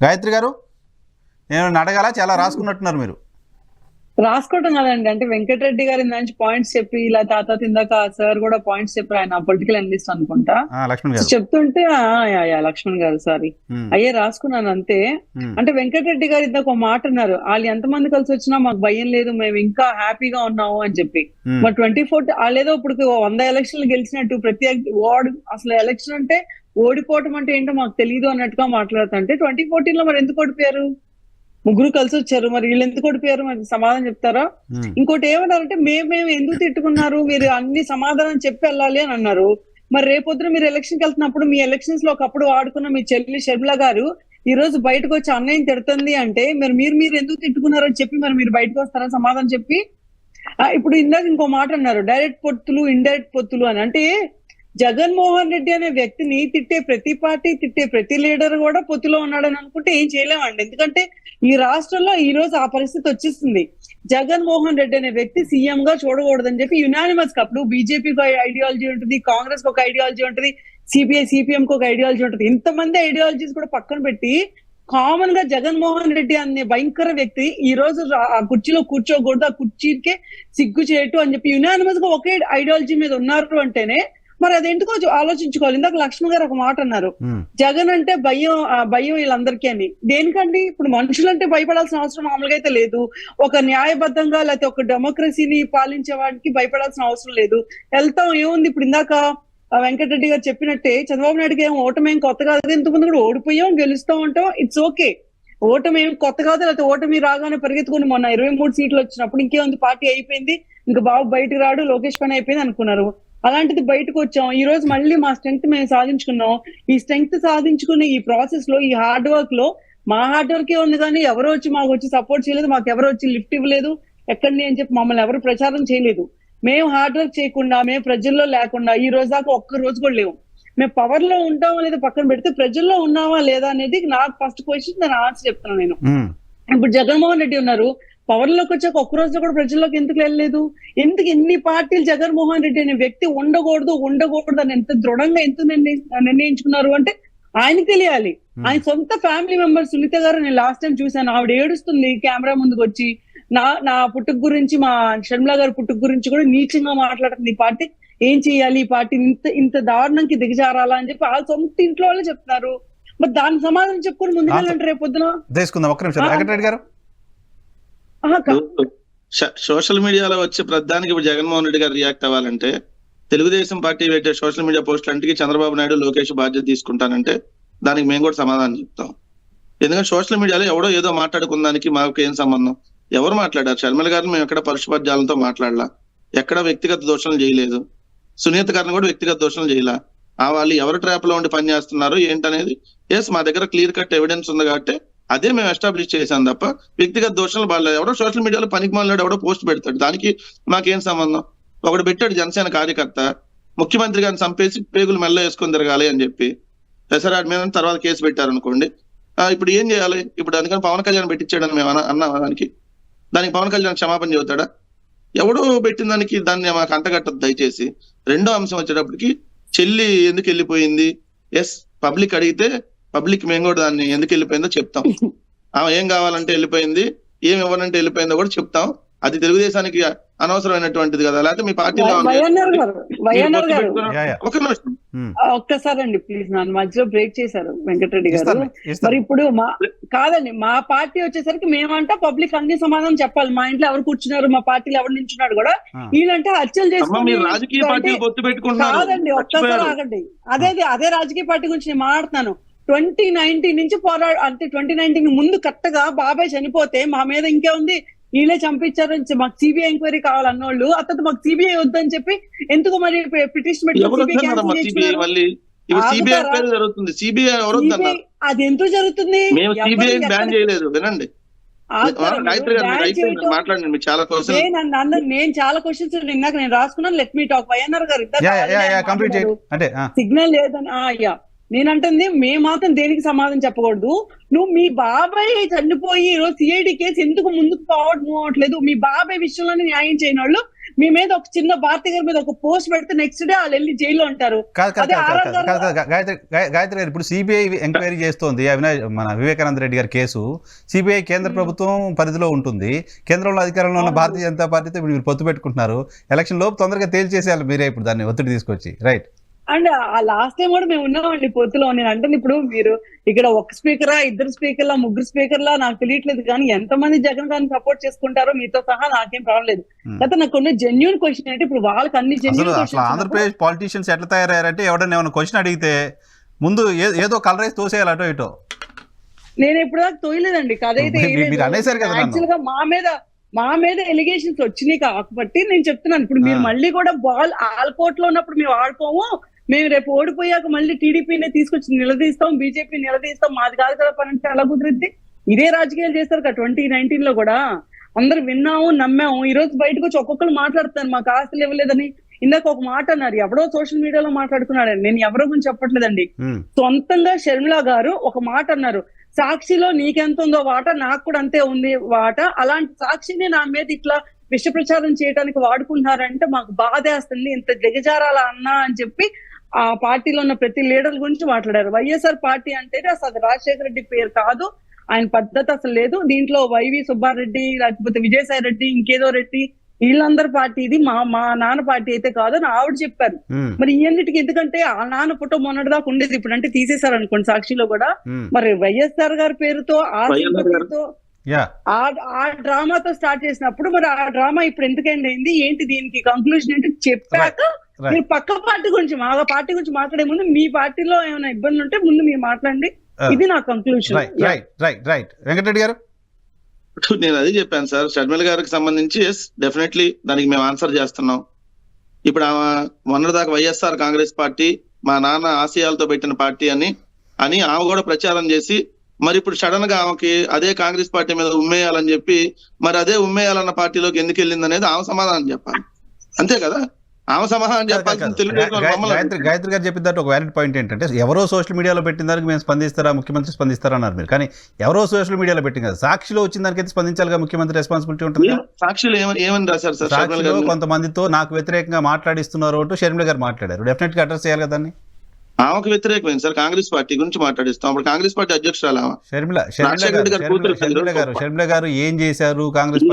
గాయత్రి గారు, నేను అడగాల, చాలా రాసుకున్నట్టున్నారు మీరు. రాసుకోవటం కదండి, అంటే వెంకటరెడ్డి గారి నుంచి పాయింట్స్ చెప్పి ఇలా తాత ఇందాక సార్ కూడా పాయింట్స్ చెప్పారు, ఆయన పొలిటికల్ అనలిస్ట్ అనుకుంటా, లక్ష్మణ్ గారు చెప్తుంటే లక్ష్మణ్ గారు సారీ అయ్యే రాసుకున్నాను అంతే. అంటే వెంకటరెడ్డి గారు ఇందాక ఒక మాట అన్నారు, వాళ్ళు ఎంతమంది కలిసి వచ్చినా మాకు భయం లేదు, మేము ఇంకా హ్యాపీగా ఉన్నాము అని చెప్పి. మరి 24 వాళ్ళేదో ఇప్పుడు 100 ఎలక్షన్లు గెలిచినట్టు ప్రతి వార్డు అసలు ఎలక్షన్ అంటే ఓడిపోవటం అంటే ఏంటో మాకు తెలియదు అన్నట్టుగా మాట్లాడుతుంటే 2014 లో మరి ఎందుకు ఓడిపోయారు? ముగ్గురు కలిసి వచ్చారు, మరి వీళ్ళు ఎందుకు ఓడిపోయారు? మరి సమాధానం చెప్తారా? ఇంకోటి ఏమన్నారంటే మేము ఎందుకు తిట్టుకున్నారు, మీరు అన్ని సమాధానం చెప్పి వెళ్ళాలి అని అన్నారు. మరి రేపొద్దున మీరు ఎలక్షన్కి వెళ్తున్నప్పుడు మీ ఎలక్షన్స్ లో ఒకప్పుడు ఆడుకున్న మీ చెల్లి షర్మిల గారు ఈ రోజు బయటకు వచ్చి అన్నయ్యని తిడుతుంది అంటే మీరు ఎందుకు తిట్టుకున్నారని చెప్పి మరి మీరు బయటకు వస్తారా సమాధానం చెప్పి? ఇప్పుడు ఇందాక ఇంకో మాట అన్నారు, డైరెక్ట్ పొత్తులు ఇండైరెక్ట్ పొత్తులు అని. అంటే జగన్మోహన్ రెడ్డి అనే వ్యక్తిని తిట్టే ప్రతి పార్టీ, తిట్టే ప్రతి లీడర్ కూడా పొత్తులో ఉన్నాడని అనుకుంటే ఏం చేయలేమండి. ఎందుకంటే ఈ రాష్ట్రంలో ఈ రోజు ఆ పరిస్థితి వచ్చేస్తుంది. జగన్మోహన్ రెడ్డి అనే వ్యక్తి సీఎం గా చూడకూడదని చెప్పి యునానిమస్ గా, అప్పుడు బీజేపీకి ఒక ఐడియాలజీ ఉంటుంది, కాంగ్రెస్ కి ఒక ఐడియాలజీ ఉంటుంది, సిపిఎం కి ఒక ఐడియాలజీ ఉంటుంది. ఇంతమంది ఐడియాలజీస్ కూడా పక్కన పెట్టి కామన్ గా జగన్మోహన్ రెడ్డి అనే భయంకర వ్యక్తి ఈ రోజు ఆ కుర్చీలో కూర్చోకూడదు, ఆ కుర్చీకే సిగ్గు చేయటం అని చెప్పి యునానిమస్ గా ఒకే ఐడియాలజీ మీద ఉన్నారు అంటేనే మరి అదేందుకో ఆలోచించుకోవాలి. ఇందాక లక్ష్మణ్ గారు ఒక మాట అన్నారు, జగన్ అంటే భయం వీళ్ళందరికీ అని. దేనికండి? ఇప్పుడు మనుషులంటే భయపడాల్సిన అవసరం మామూలుగా అయితే లేదు. ఒక న్యాయబద్ధంగా లేకపోతే ఒక డెమోక్రసీని పాలించే వాడికి భయపడాల్సిన అవసరం లేదు. వెళ్తాం ఏముంది. ఇప్పుడు ఇందాక వెంకటరెడ్డి గారు చెప్పినట్టే చంద్రబాబు నాయుడుకి ఓటమేం కొత్త కాదు, ఇంతకుముందు కూడా ఓడిపోయాం గెలుస్తాం అంటాం, ఇట్స్ ఓకే. ఓటమి ఏం కొత్త కాదు, లేకపోతే ఓటమి రాగానే పరిగెత్తుకుని మొన్న 23 సీట్లు వచ్చినప్పుడు ఇంకేముంది పార్టీ అయిపోయింది, ఇంకా బాబు బయటకు రాడు, లోకేష్ పని అయిపోయింది అనుకున్నారు. అలాంటిది బయటకు వచ్చాం, ఈ రోజు మళ్ళీ మా స్ట్రెంగ్త్ మేము సాధించుకున్నాం. ఈ స్ట్రెంగ్త్ సాధించుకునే ఈ ప్రాసెస్ లో, ఈ హార్డ్ వర్క్ లో మా హార్డ్ వర్కే ఉంది కానీ ఎవరో వచ్చి మాకు వచ్చి సపోర్ట్ చేయలేదు, మాకు ఎవరో వచ్చి లిఫ్ట్ ఇవ్వలేదు, ఎక్కడిని అని చెప్పి మమ్మల్ని ఎవరు ప్రచారం చేయలేదు. మేము హార్డ్ వర్క్ చేయకుండా, మేము ప్రజల్లో లేకుండా ఈ రోజు దాకా ఒక్క రోజు కూడా లేవు. మేము పవర్ లో ఉంటామా లేదా పక్కన పెడితే ప్రజల్లో ఉన్నామా లేదా అనేది నాకు ఫస్ట్ క్వశ్చన్, దాని ఆన్సర్ చెప్తున్నాను నేను. ఇప్పుడు జగన్మోహన్ రెడ్డి ఉన్నారు, పవర్ లోకి వచ్చాక ఒక్క రోజు కూడా ప్రజల్లోకి ఎందుకు వెళ్ళలేదు? ఎందుకు ఎన్ని పార్టీలు జగన్మోహన్ రెడ్డి అనే వ్యక్తి ఉండకూడదు అని ఎంత దృఢంగా నిర్ణయించుకున్నారు అంటే ఆయనకి తెలియాలి. ఆయన సొంత ఫ్యామిలీ మెంబర్ సునీత గారు నేను లాస్ట్ టైం చూశాను, ఆవిడ ఏడుస్తుంది కెమెరా ముందుకు వచ్చి, నా పుట్టుక గురించి, మా షర్మిల గారి పుట్టుక గురించి కూడా నీచంగా మాట్లాడుతుంది. ఈ పార్టీ ఏం చేయాలి, ఈ పార్టీ ఇంత దారుణంకి దిగజారాలా అని చెప్పి వాళ్ళ సొంత ఇంట్లో వాళ్ళే చెప్తున్నారు. మరి దానికి సమాధానం చెప్పుకొని ముందుకెళ్ళంటే రేపు పొద్దున సోషల్ మీడియాలో వచ్చే ప్రధానికి ఇప్పుడు జగన్మోహన్ రెడ్డి గారు రియాక్ట్ అవ్వాలంటే, తెలుగుదేశం పార్టీ పెట్టే సోషల్ మీడియా పోస్టులంటికి చంద్రబాబు నాయుడు, లోకేష్ బాధ్యత తీసుకుంటానంటే దానికి మేము కూడా సమాధానం చెప్తాం. ఎందుకంటే సోషల్ మీడియాలో ఎవడో ఏదో మాట్లాడుకున్నానికి మాకు ఏం సంబంధం? ఎవరు మాట్లాడారు? షర్మిల గారిని మేము ఎక్కడ పరుషపద్యాలతో మాట్లాడలా, ఎక్కడ వ్యక్తిగత దోషణలు చేయలేదు. సునీత గారిని కూడా వ్యక్తిగత దోషణలు చేయలా. వాళ్ళు ఎవరు ట్రాప్ లో ఉండి పని చేస్తున్నారు ఏంటనేది మా దగ్గర క్లియర్ కట్ ఎవిడెన్స్ ఉంది కాబట్టి అదే మేము ఎస్టాబ్లిష్ చేశాం తప్ప వ్యక్తిగత దోషాలు బాగాలేదు. ఎవడో సోషల్ మీడియాలో పనికి మాట్లాడు ఎవడో పోస్ట్ పెడతాడు, దానికి మాకేం సంబంధం? ఒకడు పెట్టాడు జనసేన కార్యకర్త, ముఖ్యమంత్రి గారిని చంపేసి పేగులు మెల్ల వేసుకొని తిరగాలి అని చెప్పి పెసరాడి మీద తర్వాత కేసు పెట్టారు అనుకోండి. ఇప్పుడు ఏం చేయాలి? ఇప్పుడు అందుకని పవన్ కళ్యాణ్ పెట్టించాడని మేము అన్నాం, దానికి పవన్ కళ్యాణ్ క్షమాపణ చెబుతాడా? ఎవడో పెట్టిన దాన్ని మాకు అంటగట్టదు దయచేసి. రెండో అంశం వచ్చేటప్పటికి చెల్లి ఎందుకు వెళ్ళిపోయింది, పబ్లిక్ అడిగితే పబ్లిక్ మేము కూడా దాన్ని ఎందుకు వెళ్ళిపోయిందో చెప్తాం. ఏం కావాలంటే వెళ్ళిపోయింది, ఏమి ఇవ్వనంటే వెళ్ళిపోయిందో కూడా చెప్తాం. అది తెలుగుదేశానికి అనవసరమైనటువంటిది కదా. లేకపోతే మీ పార్టీలో ఒక్కసారండి ప్లీజ్, నన్ను మధ్యలో బ్రేక్ చేశారు వెంకటరెడ్డి గారు. మరి ఇప్పుడు కాదండి, మా పార్టీ వచ్చేసరికి మేమంటే పబ్లిక్ అన్ని సమాధానం చెప్పాలి. మా ఇంట్లో ఎవరు కూర్చున్నారు, మా పార్టీలో ఎవరు నించున్నాడు కూడా వీళ్ళంటే హత్యలు చేసుకుని కాదండి. ఒక్కసారి ఆగండి, అదే రాజకీయ పార్టీ గురించి నేను మాట్లాడుతున్నాను. 2019 నుంచి అంటే 2019 ముందు కరెక్ట్గా బాబాయ్ చనిపోతే మా మీద ఇంకే ఉంది, వీళ్ళే చంపించారు, మాకు సిబిఐ ఎంక్వైరీ కావాలన్నోళ్ళు అతను మాకు సిబిఐ వద్దని చెప్పి ఎందుకు మరి పిటిషన్ పెట్టి అది ఎందుకు జరుగుతుంది? నేను చాలా క్వశ్చన్స్ ఇందాక నేను రాసుకున్నాను. Let me talk. వైఎన్ఆర్ గారు సిగ్నల్ లేదని నేనంటుంది, మేము మాత్రం దేనికి సమాధానం చెప్పకూడదు. నువ్వు మీ బాబాయ్ చనిపోయి ఈరోజు సిఐడి కేసు ఎందుకు ముందుకు మూవ్ అవ్వట్లేదు? మీ బాబాయ్ విషయంలోనే న్యాయం చేయని వాళ్ళు మీ మీద ఒక చిన్న భారతి గారి మీద ఒక పోస్ట్ పెడితే నెక్స్ట్ డే వాళ్ళు వెళ్ళి జైల్లో ఉంటారు. గాయత్రి గారు, ఇప్పుడు సిబిఐ ఎంక్వైరీ చేస్తోంది మన వివేకానంద రెడ్డి గారి కేసు. సిబిఐ కేంద్ర ప్రభుత్వం పరిధిలో ఉంటుంది. కేంద్రంలో అధికారంలో ఉన్న భారతీయ జనతా పార్టీతో ఇప్పుడు మీరు పొత్తు పెట్టుకుంటున్నారు. ఎలక్షన్ లోపు తొందరగా తేల్చేసేయాలి మీరే ఇప్పుడు దాన్ని ఒత్తిడి తీసుకొచ్చి, రైట్? అండ్ ఆ లాస్ట్ టైం కూడా మేము ఉన్నామండి పొత్తులో. నేను అంటే ఇప్పుడు మీరు ఇక్కడ ఒక స్పీకరా, ఇద్దరు స్పీకర్లా, ముగ్గురు స్పీకర్లా నాకు తెలియట్లేదు, కానీ ఎంతమంది జగన్ గారిని సపోర్ట్ చేసుకుంటారో మీతో సహా నాకేం ప్రాబ్లం లేదు. అయితే నాకు కొన్ని జెన్యూన్ క్వశ్చన్ అంటే ఇప్పుడు వాళ్ళకి అన్ని జెన్యూన్ క్వశ్చన్. ఆంధ్రప్రదేశ్ పాలిటీషియన్స్ ఎట్లా తయారయ్యారంటే ఎవడన్నా ఏమైనా క్వశ్చన్ అడిగితే ముందు ఏదో కలర్ వేసి తోసేయాలి అటో ఇటో. నేను ఇప్పుడు దాకా తోయలేదండి. కదైతే యాక్చువల్ గా మా మీద ఎలిగేషన్స్ వచ్చినాయి కాబట్టి నేను చెప్తున్నాను. ఇప్పుడు మీరు మళ్ళీ కూడా బాల్ ఆల్కోట్ లో ఉన్నప్పుడు మేము ఆడుకోము, మేము రేపు ఓడిపోయాక మళ్ళీ టీడీపీని తీసుకొచ్చి నిలదీస్తాం, బీజేపీ నిలదీస్తాం, మాది కాదు కదా పని అంటే ఎలా కుదిరిద్ది? ఇదే రాజకీయాలు చేస్తారు కదా 2019 లో కూడా. అందరు విన్నాము, నమ్మాము. ఈ రోజు బయటకు వచ్చి ఒక్కొక్కరు మాట్లాడుతున్నారు మాకు ఆస్తులు ఇవ్వలేదని. ఇందాక ఒక మాట అన్నారు, ఎవడో సోషల్ మీడియాలో మాట్లాడుకున్నాడు. నేను ఎవరో గురించి చెప్పట్లేదండి. సొంతంగా షర్మిల గారు ఒక మాట అన్నారు, సాక్షిలో నీకెంత ఉందో వాట నాకు కూడా అంతే ఉంది వాట, అలాంటి సాక్షిని నా మీద ఇట్లా విష ప్రచారం చేయడానికి వాడుకుంటున్నారంటే మాకు బాధేస్తుంది, ఇంత దిగజారాల అన్నా అని చెప్పి ఆ పార్టీలో ఉన్న ప్రతి లీడర్ గురించి మాట్లాడారు. వైఎస్ఆర్ పార్టీ అంటే అసలు రాజశేఖర రెడ్డి పేరు కాదు, ఆయన పద్ధతి అసలు లేదు. దీంట్లో వైవి సుబ్బారెడ్డి లేకపోతే విజయసాయి రెడ్డి ఇంకేదో రెడ్డి వీళ్ళందరి పార్టీ, ఇది మా నాన్న పార్టీ అయితే కాదు అని ఆవిడ చెప్పారు. మరి ఇవన్నిటికి ఎందుకంటే ఆ నాన్న ఫోటో మొన్నటి దాకా ఉండేది, ఇప్పుడు అంటే తీసేశారు అనుకోండి సాక్షిలో కూడా. మరి వైఎస్ఆర్ గారి పేరుతో ఆ డ్రామాతో స్టార్ట్ చేసినప్పుడు మరి ఆ డ్రామా ఇప్పుడు ఎందుకు ఎండ్ అయింది, ఏంటి దీనికి కంక్లూజన్ ఏంటి చెప్పాక మీరు పక్క పార్టీ గురించి మా పార్టీ గురించి మాట్లాడే ముందు మీ పార్టీలో ఏమైనా ఇబ్బందులు ఉంటే ముందు మీరు మాట్లాడండి. ఇది నా కంక్లూజన్. వెంకటరెడ్డి గారు, నేను అది చెప్పాను సార్. షర్మిల గారికి సంబంధించి డెఫినెట్లీ దానికి మేము ఆన్సర్ చేస్తున్నాం. ఇప్పుడు మొన్నటిదాకా వైఎస్ఆర్ కాంగ్రెస్ పార్టీ మా నాన్న ఆశయాలతో పెట్టిన పార్టీ అని ఆమె కూడా ప్రచారం చేసి, మరి ఇప్పుడు సడన్ గా ఆమెకి అదే కాంగ్రెస్ పార్టీ మీద ఉమ్మేయాలని చెప్పి, మరి అదే ఉమ్మేయాలన్న పార్టీలోకి ఎందుకు వెళ్ళింది అనేది ఆమె సమాధానం చెప్పాలి. అంతే కదా, ఆమె సమాధానం చెప్పాల్సింది. గాయత్రి గారు చెప్పిన దాంట్లో ఒక వ్యాలిడ్ పాయింట్ ఏంటంటే, ఎవరో సోషల్ మీడియాలో పెట్టిన దానికి మేము స్పందిస్తారా, ముఖ్యమంత్రి స్పందిస్తారా అన్నారు మీరు. కానీ ఎవరో సోషల్ మీడియాలో పెట్టింది కదా, సాక్షిలో వచ్చిన దానికైతే స్పందించాలిగా ముఖ్యమంత్రి, రెస్పాన్సిబిలిటీ ఉంటుంది. సాక్షిలో ఏమని రాశారు సార్? సాక్షిలో కొంతమందితో నాకు వ్యతిరేకంగా మాట్లాడిస్తున్నారు అంటూ షర్మిల గారు మాట్లాడారు. డెఫినెట్ గా అడ్రస్ చేయాలి కదా. ఆమెకు వ్యతిరేకమైంది సార్, కాంగ్రెస్ పార్టీ గురించి మాట్లాడిస్తాం. అప్పుడు కాంగ్రెస్ పార్టీ అధ్యక్షురాలు షర్మిల గారు ఏం చేశారు కాంగ్రెస్?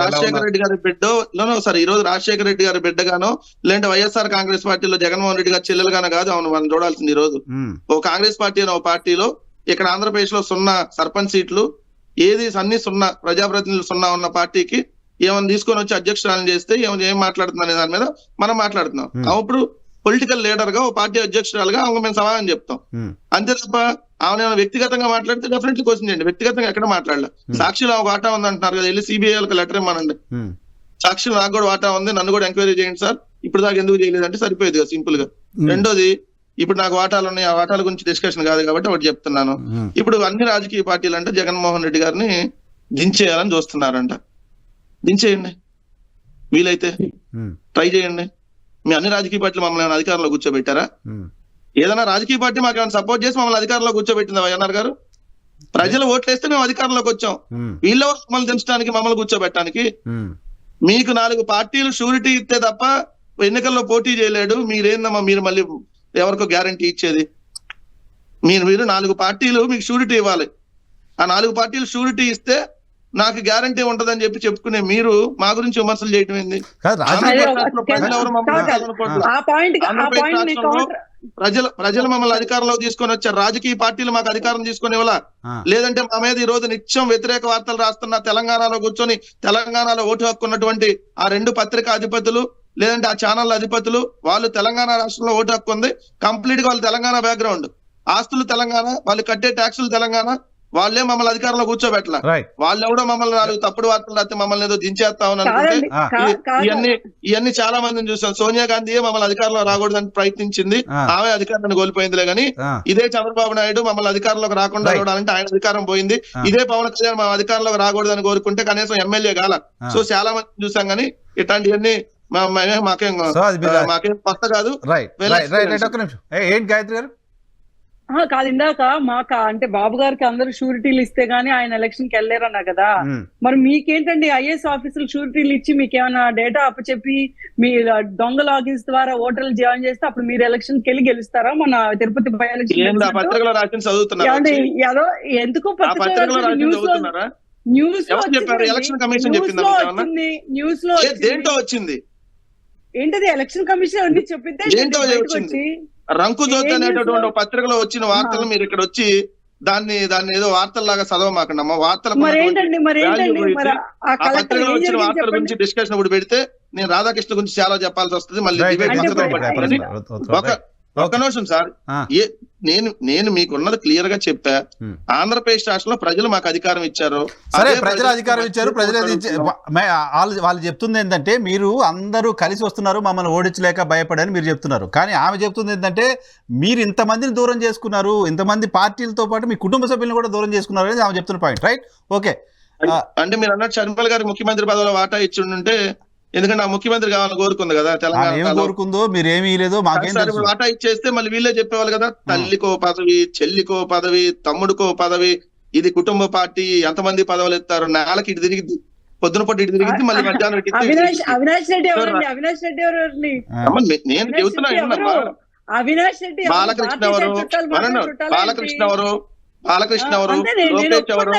రాజశేఖర రెడ్డి గారి బిడ్డో సార్, ఈ రోజు రాజశేఖర రెడ్డి గారి బిడ్డగానో లేదంటే వైఎస్ఆర్ కాంగ్రెస్ పార్టీలో జగన్మోహన్ రెడ్డి గారి చెల్లెలుగానో కాదు అవును మనం చూడాల్సింది. ఈ రోజు ఓ కాంగ్రెస్ పార్టీ అని ఓ పార్టీలో ఇక్కడ ఆంధ్రప్రదేశ్ లో 0 సర్పంచ్ సీట్లు, అన్ని 0 ప్రజాప్రతినిధులు 0 ఉన్న పార్టీకి ఏమైనా తీసుకొని వచ్చి అధ్యక్షురాలను చేస్తే ఏం మాట్లాడుతున్నా దాని మీద మనం మాట్లాడుతున్నాం. అప్పుడు పొలిటికల్ లీడర్ గా ఓ పార్టీ అధ్యక్షురాలుగా ఆమె మేము సమాధానం చెప్తాం. అంతే తప్ప ఆమె వ్యక్తిగతంగా మాట్లాడితే డెఫినెట్లీ క్వశ్చన్ చేయండి. వ్యక్తిగతంగా ఎక్కడ మాట్లాడలే. సాక్షిలో ఆమె వాటా ఉంది అంటున్నారు కదా, వెళ్ళి సిబిఐకి లెటర్ ఇవ్వమనండి. సాక్షిలో నాకు కూడా వాటా ఉంది, నన్ను కూడా ఎంక్వైరీ చేయండి సార్, ఇప్పుడు దాకా ఎందుకు చేయలేదంటే సరిపోయేది కదా సింపుల్ గా. రెండోది, ఇప్పుడు నాకు వాటాలు ఉన్నాయి, ఆ వాటాల గురించి డిస్కషన్ కాదు కాబట్టి ఒకటి చెప్తున్నాను. ఇప్పుడు అన్ని రాజకీయ పార్టీలు అంటే జగన్మోహన్ రెడ్డి గారిని దించేయాలని చూస్తున్నారంట. దించేయండి, వీలైతే ట్రై చేయండి. మీ అన్ని రాజకీయ పార్టీలు మమ్మల్ని అధికారంలో కూర్చోబెట్టారా? ఏదైనా రాజకీయ పార్టీ మాకు ఏమైనా సపోర్ట్ చేసి మమ్మల్ని అధికారంలో కూర్చోబెట్టిందా వైఎన్ఆర్ గారు? ప్రజలు ఓట్లేస్తే మేము అధికారంలోకి వచ్చాం. వీళ్ళ మమ్మల్ని దించడానికి, మమ్మల్ని కూర్చోబెట్టడానికి. మీకు 4 పార్టీలు షూరిటీ ఇస్తే తప్ప ఎన్నికల్లో పోటీ చేయలేడు. మీరేందమ్మా మీరు మళ్ళీ ఎవరికో గ్యారంటీ ఇచ్చేది? మీరు 4 పార్టీలు మీకు షూరిటీ ఇవ్వాలి. ఆ 4 పార్టీలు షూరిటీ ఇస్తే నాకు గ్యారంటీ ఉంటదని చెప్పి చెప్పుకునే మీరు మా గురించి విమర్శలు చేయటం ఏంది? ప్రజలు మమ్మల్ని అధికారంలో తీసుకొని వచ్చారు. రాజకీయ పార్టీలు మాకు అధికారం తీసుకొని ఇవ్వాలా? లేదంటే మా మీద ఈ రోజు నిత్యం వ్యతిరేక వార్తలు రాస్తున్న తెలంగాణలో కూర్చొని తెలంగాణలో ఓటు హక్కు ఉన్నటువంటి ఆ 2 పత్రికా అధిపతులు లేదంటే ఆ ఛానల్ అధిపతులు, వాళ్ళు తెలంగాణ రాష్ట్రంలో ఓటు హక్కు ఉంది, కంప్లీట్ గా వాళ్ళు తెలంగాణ బ్యాక్గ్రౌండ్, ఆస్తులు తెలంగాణ, వాళ్ళు కట్టే ట్యాక్సులు తెలంగాణ, వాళ్ళే మమ్మల్ని అధికారంలో కూర్చోబెట్టలా. వాళ్ళు ఎవడో మమ్మల్ని 4 తప్పుడు వార్తలు రాస్తే మమ్మల్ని ఏదో దించేస్తామని అనుకుంటే ఇవన్నీ చాలా మందిని చూసాం. సోనియా గాంధీయే మమ్మల్ని అధికారంలో రాకూడదని ప్రయత్నించింది, ఆమె అధికారాన్ని కోల్పోయిందిలే. కానీ ఇదే చంద్రబాబు నాయుడు మమ్మల్ని అధికారంలోకి రాకుండా చూడాలంటే ఆయన అధికారం పోయింది. ఇదే పవన్ కళ్యాణ్ మా అధికారంలోకి రాకూడదని కోరుకుంటే కనీసం ఎమ్మెల్యే కాల. సో చాలా మంది చూసాం కానీ ఇట్లాంటివన్నీ మాకేం కొత్త కాదు. ఏంటి గాయత్రి గారు? కాదు, ఇందాక అంటే బాబు గారికి అందరూ షూరిటీలు ఇస్తే గానీ ఆయన ఎలక్షన్ కి వెళ్ళారన్నా కదా. మరి మీకేంటండి ఐఏఎస్ ఆఫీసులు షూరిటీలు ఇచ్చి మీకేమైనా డేటా అప్పచెప్పి మీ దొంగ లాగిన్స్ ద్వారా ఓటర్లు జాయిన్ చేస్తే అప్పుడు మీరు ఎలక్షన్ కి వెళ్ళి గెలుస్తారా? మన తిరుపతి బై ఎలక్షన్ పత్రికలో రాసిన చదువుతున్నారు, ఎందుకు న్యూస్ లో ఎలక్షన్ కమిషన్ చెప్పింది, న్యూస్ లో దేంట్లో వచ్చింది? ఏంటది ఎలక్షన్ కమిషన్ అన్ని చెప్పింది. రంకు జ్యోతి అనేటటువంటి పత్రికలో వచ్చిన వార్తలు మీరు ఇక్కడ వచ్చి దాన్ని ఏదో వార్తల్లాగా చదవమాకండి అమ్మా. వార్తల ఆ పత్రికలో వచ్చిన వార్తల గురించి డిస్కషన్ ఇప్పుడు పెడితే నేను రాధాకృష్ణ గురించి చాలా చెప్పాల్సి వస్తుంది. మళ్ళీ ఒక నిమిషం సార్, నేను మీకున్నది క్లియర్ గా చెప్పా. ఆంధ్రప్రదేశ్ రాష్ట్రంలో ప్రజలు మాకు అధికారం ఇచ్చారు. సరే, ప్రజలు అధికారం ఇచ్చారు, వాళ్ళు చెప్తుంది ఏంటంటే మీరు అందరూ కలిసి వస్తున్నారు మమ్మల్ని ఓడించలేక భయపడని మీరు చెప్తున్నారు. కానీ ఆమె చెప్తుంది ఏంటంటే మీరు ఇంతమందిని దూరం చేసుకున్నారు, ఇంతమంది పార్టీలతో పాటు మీ కుటుంబ సభ్యులను కూడా దూరం చేసుకున్నారు అనేది ఆమె చెప్తున్న పాయింట్. Right, okay. అంటే మీరు అన్నట్టు షర్మిల గారికి ముఖ్యమంత్రి పదవిలో వాటా ఇచ్చి ఉంటే, ఎందుకంటే ఆ ముఖ్యమంత్రి కావాలని కోరుకుంది కదా తెలంగాణ. కోరుకుందో మీరేమీ లేదు, వాటా ఇచ్చేస్తే మళ్ళీ వీళ్ళే చెప్పేవాళ్ళు కదా, తల్లికో పదవి, చెల్లికో పదవి, తమ్ముడికో పదవి, ఇది కుటుంబ పార్టీ, ఎంతమంది పదవులు ఎత్తారు, నేలకి ఇటు తిరిగి పొద్దున పొట్టి ఇటు తిరిగింది, మళ్ళీ మధ్యాహ్నం నేను చెబుతున్నా. బాలకృష్ణ ఎవరు, బాలకృష్ణ ఎవరు, లోకేష్ ఎవరు,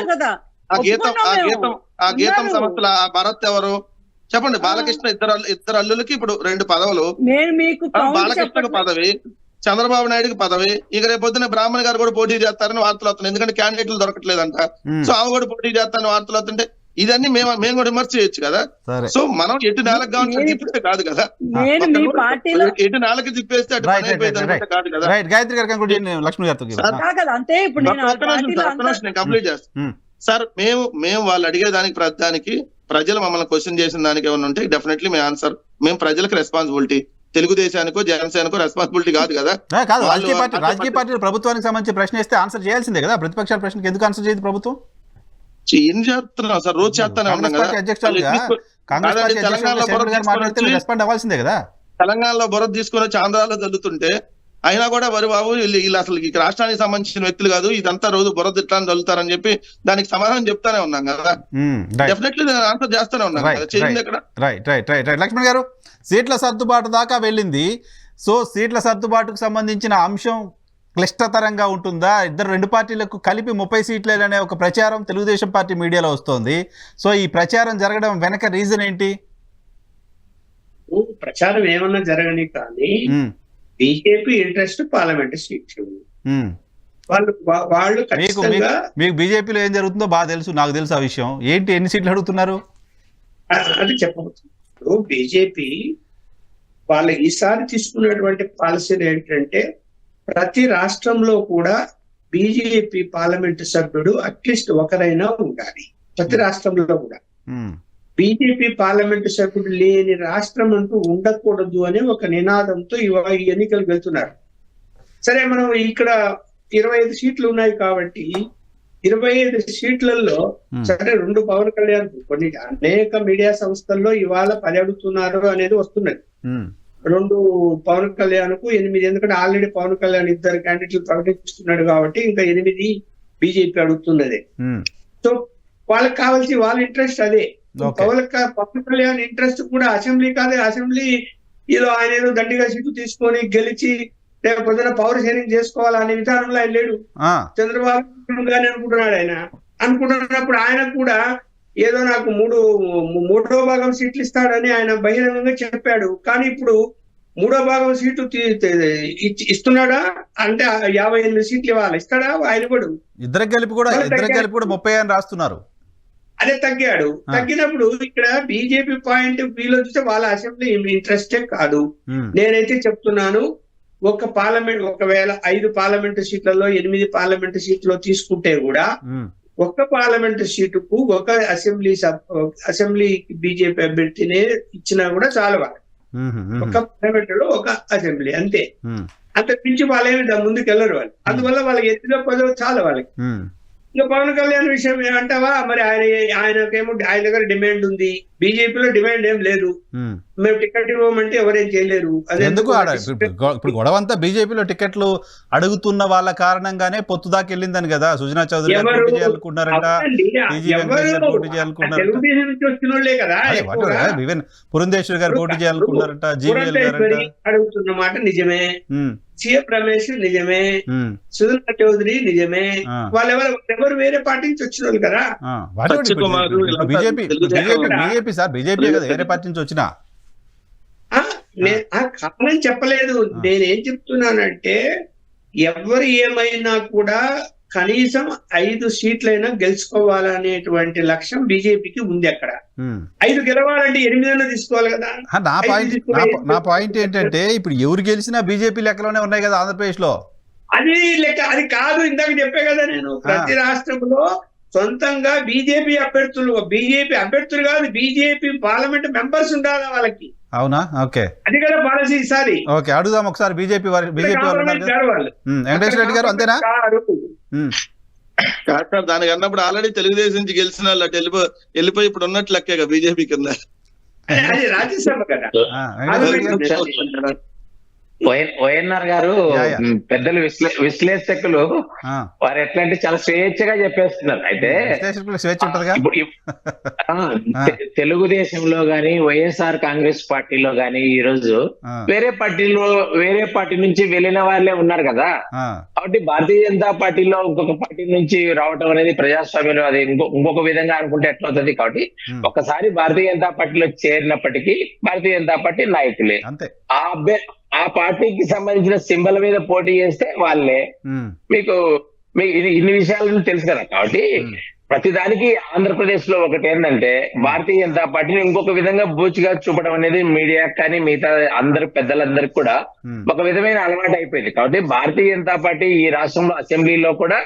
ఆ గీతం సంస్థల ఆ భరత్ ఎవరు చెప్పండి. బాలకృష్ణ ఇద్దరు అల్లులకి ఇప్పుడు 2 పదవులు. బాలకృష్ణకు పదవి, చంద్రబాబు నాయుడుకి పదవి. ఇక రేపొద్దున బ్రాహ్మణ్ గారు కూడా పోటీ చేస్తారని వార్తలు వస్తున్నాయి, ఎందుకంటే క్యాండిడేట్లు దొరకట్లేదంట. సో ఆమె కూడా పోటీ చేస్తారని వార్తలు వస్తుంటే ఇదన్నీ మేము కూడా విమర్శ చేయొచ్చు కదా. సో మనం ఎటు నేలకు కావాల్సిన తిప్పితే కాదు కదా, ఎటు నేలకి తిప్పేస్తే అటు కాదు కదా. నేను కంప్లీట్ చేస్తాను సార్. మేము వాళ్ళు అడిగేదానికి ప్రతిదానికి ప్రజలు మమ్మల్ని క్వశ్చన్ చేసిన దానికి ఏమైనా ఉంటే డెఫినెట్లీ మేము ఆన్సర్. మేము ప్రజలకు రెస్పాన్సిబిలిటీ, తెలుగుదేశానికో జనసేనకో రెస్పాన్సిబిలిటీ కాదు కదా. కాదు, రాజకీయ పార్టీలు ప్రభుత్వానికి సంబంధించి ప్రశ్న ఇస్తే ఆన్సర్ చేయాల్సిందే కదా. ప్రతిపక్షాల ప్రశ్నకి ఎందుకు ఆన్సర్ చేయదు ప్రభుత్వం? ఏం చేస్తున్నాం సార్, రోజు చేస్తానే ఉన్నాం కదా. తెలంగాణలో బురద తీసుకుని వచ్చి ఆంధ్రాలో చల్లుతుంటే అయినా కూడా వరి బాబు వీళ్ళు అసలు ఈ రాష్ట్రానికి సంబంధించిన వ్యక్తులు కాదు, ఇదంతా రోజు బురద ఇట్లా చల్లుతారని చెప్పి దానికి సమాధానం చెప్తానే ఉన్నాం కదా. డెఫినెట్లీ ఆన్సర్ చేస్తానే ఉన్నాం కదా. చేయండి ఇక్కడ. రైట్. లక్ష్మణ్ గారు, సీట్ల సర్దుబాటు దాకా వెళ్ళింది. సో సీట్ల సర్దుబాటుకు సంబంధించిన అంశం క్లిష్టతరంగా ఉంటుందా? 2 పార్టీలకు కలిపి 30 సీట్లనే ఒక ప్రచారం తెలుగుదేశం పార్టీ మీడియాలో వస్తోంది. సో ఈ ప్రచారం జరగడం వెనక రీజన్ ఏంటి? ప్రచారం ఏమన్నా జరగని కానీ బీజేపీ ఇంట్రెస్ట్ పార్లమెంట్ సీట్లు. వాళ్ళు మీకు బీజేపీలో ఏం జరుగుతుందో బాగా తెలుసు, నాకు తెలుసు ఆ విషయం. ఏంటి, ఎన్ని సీట్లు అడుగుతున్నారు అది చెప్పవచ్చు. బీజేపీ వాళ్ళు ఈసారి తీసుకున్నటువంటి పాలసీలు ఏంటంటే ప్రతి రాష్ట్రంలో కూడా బీజేపీ పార్లమెంటు సభ్యుడు అట్లీస్ట్ ఒకరైనా ఉండాలి. ప్రతి రాష్ట్రంలో కూడా బీజేపీ పార్లమెంటు సభ్యుడు లేని రాష్ట్రం అంటూ ఉండకూడదు అనే ఒక నినాదంతో ఈ ఎన్నికలు వెళ్తున్నారు. సరే, మనం ఇక్కడ 25 సీట్లు ఉన్నాయి కాబట్టి 25 సీట్లలో సరే 2 పవన్ కళ్యాణ్, కొన్ని అనేక మీడియా సంస్థల్లో ఇవాళ 10 అడుగుతున్నారు అనేది వస్తున్నది. 2 పవన్ కళ్యాణ్ కు 8, ఎందుకంటే ఆల్రెడీ పవన్ కళ్యాణ్ 2 క్యాండిడేట్లు ప్రకటిస్తున్నాడు కాబట్టి ఇంకా 8 బీజేపీ అడుగుతున్నదే. సో వాళ్ళకి కావాల్సి వాళ్ళ ఇంట్రెస్ట్ అదే. పవన్ కళ్యాణ్ ఇంట్రెస్ట్ కూడా అసెంబ్లీ కాదే, అసెంబ్లీ ఏదో ఆయన ఏదో దండిగా సీట్లు తీసుకొని గెలిచి లేకపోతే పవర్ షేరింగ్ చేసుకోవాలనే విధానంలో ఆయన లేడు. చంద్రబాబు గాని అనుకుంటున్నాడు. ఆయన అనుకుంటున్నప్పుడు ఆయన కూడా ఏదో నాకు 3వ భాగం సీట్లు ఇస్తాడని ఆయన బహిరంగంగా చెప్పాడు. కానీ ఇప్పుడు 3వ భాగం సీట్లు ఇస్తున్నాడా అంటే 58 సీట్లు ఇస్తాడా? ఆయన కూడా ఇద్దరు కలిపి కూడా 30 అని రాస్తున్నారు. అదే తగ్గాడు. తగ్గినప్పుడు ఇక్కడ బీజేపీ పాయింట్ వీలో చూస్తే వాళ్ళ అసెంబ్లీ ఇంట్రెస్టే కాదు. నేనైతే చెప్తున్నాను, ఒకవేళ 5 పార్లమెంటు సీట్లలో 8 పార్లమెంటు సీట్లు తీసుకుంటే కూడా ఒక్క పార్లమెంటు సీటుకు ఒక అసెంబ్లీ బీజేపీ అభ్యర్థినే ఇచ్చినా కూడా చాలు. ఒక పార్లమెంట్ లో ఒక అసెంబ్లీ అంతే. అంత మించి వాళ్ళేమి ముందుకు వెళ్ళరు వాళ్ళు. అందువల్ల వాళ్ళకి ఎత్తులో పదవి చాలు వాళ్ళకి. ఇంకా పవన్ కళ్యాణ్ విషయం ఏమంటావా? మరి ఆయనకేమో ఆయన దగ్గర డిమాండ్ ఉంది, బీజేపీలో డిమాండ్ ఏం లేదు, మేము టికెట్ ఇవ్వమంటే ఎవరేం చేయలేరు. ఎందుకు ఇప్పుడు గొడవ అంతా బీజేపీలో టికెట్లు అడుగుతున్న వాళ్ళ కారణంగానే పొత్తు దాకా వెళ్ళిందని కదా. సుజనా చౌదరి గారు పోటీ చేయాలనుకున్నారంట, టీజీ వెంకటేష్ గారు పోటీ చేయాలనుకున్నారంట, తెలుగుదేశం నుంచి వచ్చినోళ్లే కదా. ఈవెన్ పురంధేశ్వరి గారు పోటీ చేయాలనుకున్నారంట, జీవీఎల్ గారు అడుగుతున్న మాట నిజమే, సీఎం రమేష్ నిజమే, సుజనా చౌదరి నిజమే, వాళ్ళెవరు వేరే పార్టీ నుంచి వచ్చిన వాళ్ళు కదా. బీజేపీ సార్, బీజేపీ కదా వేరే పార్టీ నుంచి వచ్చినా. కారణం చెప్పలేదు. నేనేం చెప్తున్నానంటే ఎవరు ఏమైనా కూడా కనీసం 5 సీట్లైనా గెలుచుకోవాలనేటువంటి లక్ష్యం బీజేపీకి ఉంది. అక్కడ 5 గెలవాలంటే 8 తీసుకోవాలి కదా. నా పాయింట్ ఏంటంటే ఇప్పుడు ఎవరు గెలిచినా బీజేపీ లెక్కలోనే ఉన్నాయి కదా ఆంధ్రప్రదేశ్ లో. అది లెక్క, అది కాదు. ఇందాక చెప్పే కదా నేను, ప్రతి రాష్ట్రంలో సొంతంగా బీజేపీ అభ్యర్థులు కాదు, బీజేపీ పార్లమెంట్ మెంబర్స్ ఉండాలి వాళ్ళకి. అవునా? ఓకే, అది కదా పాలసీ. ఈసారి ఓకే అడుగుదాం ఒకసారి. బీజేపీ వెంకటేశ్వర రెడ్డి గారు అంతేనా? కాదు సార్, దానికి అన్నప్పుడు ఆల్రెడీ తెలుగుదేశం నుంచి గెలిచిన వాళ్ళు అటు వెళ్ళిపోయి ఇప్పుడు ఉన్నట్లు లెక్కేగా బీజేపీ కింద. అది రాజ్యసభ కదా. వైఎన్ఆర్ గారు పెద్దలు విశ్లేషకులు వారు ఎట్లా అంటే చాలా స్వేచ్ఛగా చెప్పేస్తున్నారు. అయితే తెలుగుదేశంలో గాని వైఎస్ఆర్ కాంగ్రెస్ పార్టీలో గాని ఈ రోజు వేరే పార్టీ నుంచి వెళ్ళిన వాళ్ళే ఉన్నారు కదా. కాబట్టి భారతీయ జనతా పార్టీలో ఇంకొక పార్టీ నుంచి రావటం అనేది ప్రజాస్వామ్యంలో అది ఇంకొక విధంగా అనుకుంటే ఎట్లా అవుతుంది. కాబట్టి ఒకసారి భారతీయ జనతా పార్టీలో చేరినప్పటికీ భారతీయ జనతా పార్టీ నాయకులే, ఆ పార్టీకి సంబంధించిన సింబల్ మీద పోటీ చేస్తే వాళ్ళే. మీకు ఇన్ని విషయాలు తెలుసు కదా. కాబట్టి ప్రతిదానికి ఆంధ్రప్రదేశ్ లో ఒకటి ఏంటంటే భారతీయ జనతా పార్టీని ఇంకొక విధంగా బూచిగా చూపడం అనేది మీడియా కానీ మిగతా అందరు పెద్దలందరికీ కూడా ఒక విధమైన అలవాటు అయిపోయింది. కాబట్టి భారతీయ జనతా పార్టీ ఈ రాష్ట్రంలో అసెంబ్లీలో కూడా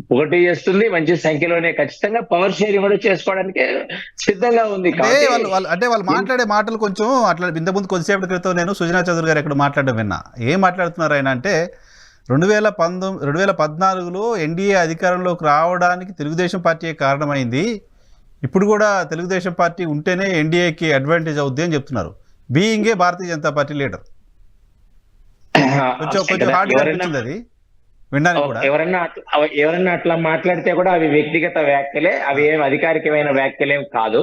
పోటీ చేస్తుంది, మంచి సంఖ్యలోనే ఖచ్చితంగా పవర్ షేరింగ్ కూడా చేసుకోవడానికి సిద్ధంగా ఉంది. అంటే వాళ్ళు మాట్లాడే మాటలు కొంచెం అట్లా. ఇంతకుముందు కొద్దిసేపటి క్రితం నేను సుజనా చౌదరి గారు ఎక్కడ మాట్లాడడం విన్నా. ఏం మాట్లాడుతున్నారు ఆయన అంటే 2014లో ఎన్డీఏ అధికారంలోకి రావడానికి తెలుగుదేశం పార్టీ కారణమైంది, ఇప్పుడు కూడా తెలుగుదేశం పార్టీ ఉంటేనే ఎన్డీఏకి అడ్వాంటేజ్ అవుద్ది అని చెప్తున్నారు, బీయింగే భారతీయ జనతా పార్టీ లీడర్. కొంచెం హార్డ్గా అనిపించింది అది వినడానికి కూడా. ఎవరన్నా అట్లా మాట్లాడితే కూడా అవి వ్యక్తిగత వ్యాఖ్యలే, అవి ఏం అధికారికమైన వ్యాఖ్యలేం కాదు.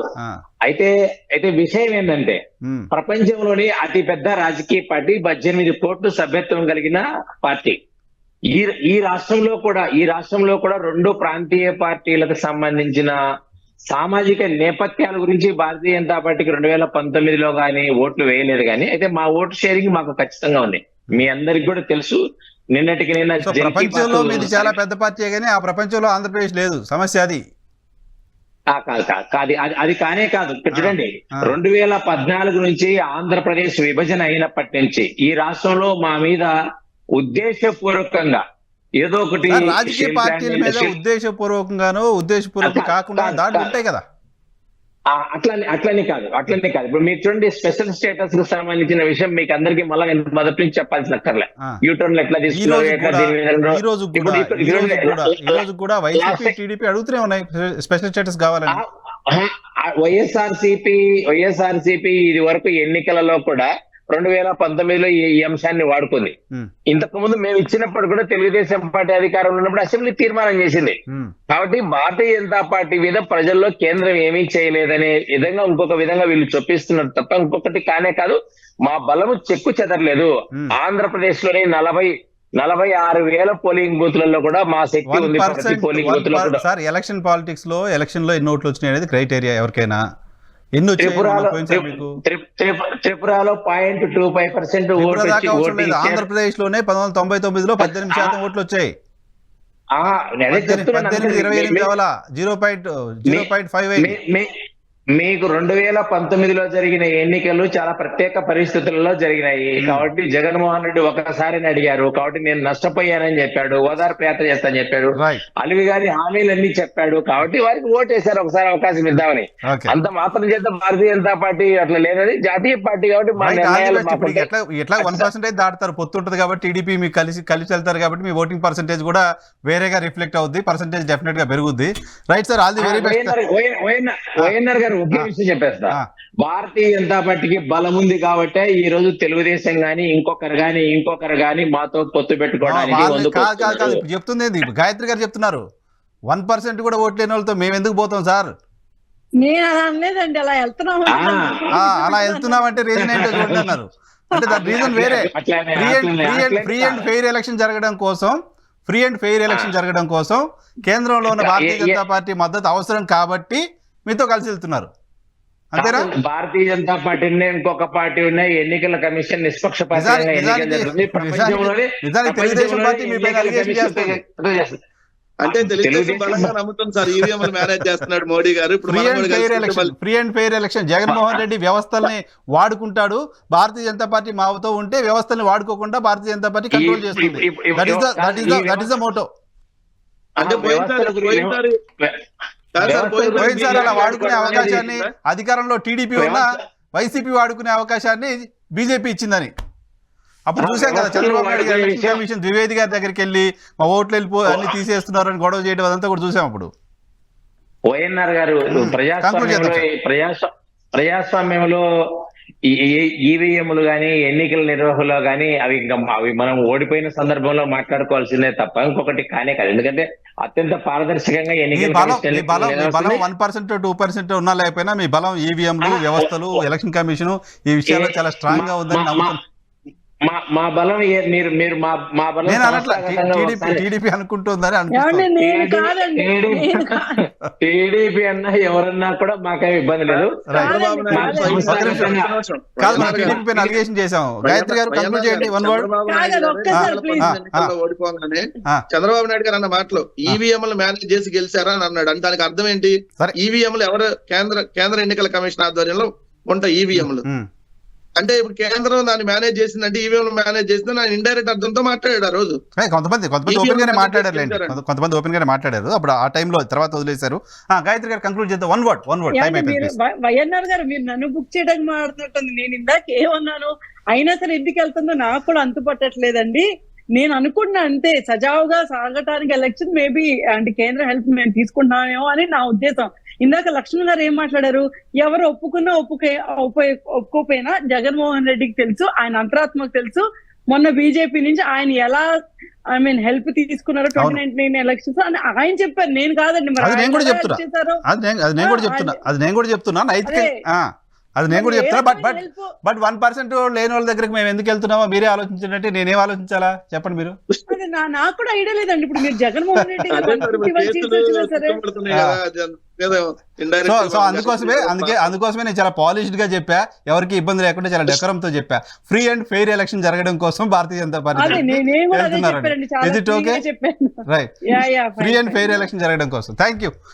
అయితే విషయం ఏంటంటే ప్రపంచంలోని అతి పెద్ద రాజకీయ పార్టీ, 18 కోట్ల సభ్యత్వం కలిగిన పార్టీ. ఈ రాష్ట్రంలో కూడా 2 ప్రాంతీయ పార్టీలకు సంబంధించిన సామాజిక నేపథ్యాల గురించి భారతీయ జనతా పార్టీకి 2019లో గానీ ఓట్లు వేయలేదు. కానీ అయితే మా ఓటు షేరింగ్ మాకు ఖచ్చితంగా ఉంది. మీ అందరికి కూడా తెలుసు. నిన్నటికి ప్రపంచంలో మీది చాలా పెద్ద పార్టీ, కానీ ఆ ప్రపంచంలో ఆంధ్రప్రదేశ్ లేదు. సమస్య అది అది కానే కాదు. చూడండి, 2014 నుంచి ఆంధ్రప్రదేశ్ విభజన అయినప్పటి నుంచి ఈ రాష్ట్రంలో మా మీద ఉద్దేశపూర్వకంగా ఏదో ఒకటి రాజకీయ పార్టీల మీద ఉద్దేశపూర్వకంగానో ఉద్దేశపూర్వకం కాకుండా దాడులు ఉంటాయి కదా. అట్లనే కాదు. ఇప్పుడు మీరు చూడండి, స్పెషల్ స్టేటస్ కు సంబంధించిన విషయం మీకు అందరికి మళ్ళీ మొదటి నుంచి చెప్పాల్సిన అక్కర్లే. యూటర్న్ ఎట్లా తీసుకున్నారు. ఈ రోజు కూడా వైసీపీ టీడీపీ అడుగుతూనే ఉన్నాయి స్పెషల్ స్టేటస్ కావాలని. వైఎస్ఆర్సీపీ ఇది వరకు ఎన్నికలలో కూడా 2019లో ఈ అంశాన్ని వాడుకుంది. ఇంతకు ముందు మేము ఇచ్చినప్పుడు కూడా తెలుగుదేశం పార్టీ అధికారంలో ఉన్నప్పుడు అసెంబ్లీ తీర్మానం చేసింది. కాబట్టి భారతీయ జనతా పార్టీ మీద ప్రజల్లో కేంద్రం ఏమీ చేయలేదనే విధంగా ఇంకొక విధంగా వీళ్ళు చొప్పిస్తున్నారు తప్ప ఇంకొకటి కానే కాదు. మా బలము చెక్కు చెదరలేదు. ఆంధ్రప్రదేశ్ లోని 46,000 పోలింగ్ బూత్లలో కూడా మా శక్తి ఉంది. ప్రతి పోలింగ్ బూత్ లో కూడా. సార్, ఎలక్షన్ పాలిటిక్స్ లో ఎలక్షన్ లో ఎన్ని ఓట్లు వచ్చినాయి అనేది క్రైటీరియా ఎవరికైనా. త్రిపురలో 0.25% ఆంధ్రప్రదేశ్ లోనే 1999లో 18% ఓట్లు వచ్చాయి. 18, 28 కావాలా 0.58. మీకు 2019లో జరిగిన ఎన్నికలు చాలా ప్రత్యేక పరిస్థితులలో జరిగినాయి కాబట్టి జగన్మోహన్ రెడ్డి ఒకసారి అడిగారు కాబట్టి నేను నష్టపోయానని చెప్పాడు, ఓదార్పు యాత్ర చేస్తానని చెప్పాడు, అలివి గారి హామీలన్నీ చెప్పాడు కాబట్టి వారికి ఓటేశారు ఒకసారి అవకాశం ఇద్దామని. అంత మాత్రం చేత భారతీయ జనతా పార్టీ అట్లా లేదని జాతీయ పార్టీ కాబట్టి మా నిర్ణయాలు ఎట్లా 1% దాటుతారు, పొత్తు ఉంటుంది కాబట్టి టీడీపీ మీకు కలిసి వెళ్తారు కాబట్టి మీ ఓటింగ్ పర్సెంటేజ్ కూడా వేరేగా రిఫ్లెక్ట్ అవుద్ది, పర్సెంటేజ్ డెఫినెట్ గా పెరుగుద్ది. Right sir, all the very best. YNR గారు ఒకే విషయం చెప్పేస్తా, భారతీయ జనతా పార్టీకి బలం ఉంది కాబట్టి ఈ రోజు తెలుగుదేశం గాని ఇంకొకరు గాని మాతో పొత్తు పెట్టుకోవడానికి చెప్తుంది గాయత్రి గారు చెప్తున్నారు 1% కూడా ఓట్లేని వాళ్ళతో మేము ఎందుకు పోతాం సార్. నేను అలా అనలేదండి, అలా వెళ్తున్నాం అంటే రీజన్ ఏంటో చూడండి అన్నారు. అంటే దాని రీజన్ వేరే. ఫ్రీ అండ్ ఫెయిర్ ఎలక్షన్ జరగడం కోసం కేంద్రంలో ఉన్న భారతీయ జనతా పార్టీ మద్దతు అవసరం కాబట్టి మీతో కలిసి వెళ్తున్నారు, అంతేనా? భారతీయ జనతా పార్టీ ఇంకొక పార్టీ ఉన్నాయి, ఎన్నికల కమిషన్ నిష్పక్షపాతంగా తెలుగుదేశం పార్టీ మీ పైన అలిగేషన్ చేస్తుంది. అంటే తెలుగుదేశం బలంగా నమ్ముతుంది సార్, ఈవీఎంలు మేనేజ్ చేస్తున్నాడు మోడీ గారు. Free and fair election Jaganmohan Reddy వ్యవస్థల్ని వాడుకుంటాడు, భారతీయ జనతా పార్టీ మాతో ఉంటే వ్యవస్థల్ని వాడుకోకుండా భారతీయ జనతా పార్టీ కంట్రోల్ చేస్తుంది. That is the motto. అంటే పోయినసారి అలా వాడుకునే అవకాశాన్ని అధికారంలో టీడీపీ ఉన్న వైసీపీ వాడుకునే అవకాశాన్ని బీజేపీ ఇచ్చిందని అప్పుడు చూసాం కదా. చంద్రబాబు నాయుడు గారు ఎలక్షన్ కమిషన్ ద్వివేది గారి దగ్గరికి వెళ్ళి మా ఓట్లు అన్ని తీసేస్తున్నారు అని గొడవ చేయడం అదంతా కూడా చూసాం అప్పుడు. వైఎన్ఆర్ గారు ప్రజాస్వామ్యంలో ఈవీఎంలు గాని ఎన్నికల నిర్వహణలో గాని అవి మనం ఓడిపోయిన సందర్భంలో మాట్లాడుకోవాల్సిందే తప్ప ఇంకొకటి కానే కాదు. ఎందుకంటే అత్యంత పారదర్శకంగా ఎన్నికల బలం 1% 2% ఉన్నా లేకపోయినా మీ బలం ఈవీఎంలు వ్యవస్థలు ఎలక్షన్ కమిషన్ ఈ విషయాల్లో చాలా స్ట్రాంగ్ గా ఉందని నమ్ముతాను. మా బలం మీరు మా బలం టీడీపీ అనుకుంటుందని టీడీపీ అన్నా ఎవరన్నా కూడా మాకేం ఇబ్బంది లేదు. అలిగేషన్ చేసాం. గాయత్రి గారు కంక్లూడ్ చేయండి. ఓడిపోగానే చంద్రబాబు నాయుడు గారు అన్న మాటలు ఈవీఎంలు మేనేజ్ చేసి గెలిచారా అని అన్నాడు. అంటే దానికి అర్థం ఏంటి? ఈవీఎంలు ఎవరు కేంద్ర ఎన్నికల కమిషన్ ఆధ్వర్యంలో ఉంటాయి ఈవీఎంలు. అంటే ఇప్పుడు కేంద్రం దాన్ని మేనేజ్ చేసిందంటే ఈవీఎం మేనేజ్ చేసిందని ఆయన ఇండైరెక్ట్ అర్థంతో మాట్లాడాడు ఆ రోజు. కొంతమంది ఓపెన్ గానే మాట్లాడారు అప్పుడు ఆ టైంలో, తర్వాత వదిలేశారు. గాయత్రి గారు కంక్లూడ్ చేద్దాం. వన్ వర్డ్ టైం అయిపోయింది. వైఎన్ఆర్ గారు మీరు నన్ను బుక్ చేయడానికి మాట్లాడుతుంటుంది. నేను ఇందాక ఏమన్నాను, అయినా సరే ఎందుకు వెళ్తుందో నాకు కూడా అంతుపట్టట్లేదండి. నేను అనుకున్నా అంతే, సజావుగా సాగటానికి ఎలక్షన్ మేబీ అంటే కేంద్ర హెల్ప్ మేము తీసుకుంటున్నామేమో అని నా ఉద్దేశం. ఇందాక లక్ష్మణ్ గారు ఏం మాట్లాడారు, ఎవరు ఒప్పుకున్నా ఒప్పుకోపోయినా జగన్మోహన్ రెడ్డికి తెలుసు, ఆయన అంతరాత్మకు తెలుసు. మొన్న బీజేపీ నుంచి ఆయన ఎలా హెల్ప్ తీసుకున్నారో 2019 ఎలక్షన్స్ అని ఆయన చెప్పారు, నేను కాదండి. మరి అది నేను కూడా చెప్తున్నా. బట్ 1% లేని వాళ్ళ దగ్గరికి మేము ఎందుకు వెళ్తున్నామో మీరే ఆలోచించండి. నేనేం ఆలోచించాలా చెప్పండి మీరు? నాకు కూడా ఐడియా లేదండి. ఇప్పుడు మీరు జగన్మోహన్ రెడ్డి సో అందుకోసమే నేను చాలా పాలిష్డ్ గా చెప్పా, ఎవరికి ఇబ్బంది లేకుండా చాలా డెకరంతో చెప్పా. ఫ్రీ అండ్ ఫెయిర్ ఎలక్షన్ జరగడం కోసం భారతీయ జనతా పార్టీ వెళ్తున్నారు. Right, free and fair election జరగడం కోసం. Thank you.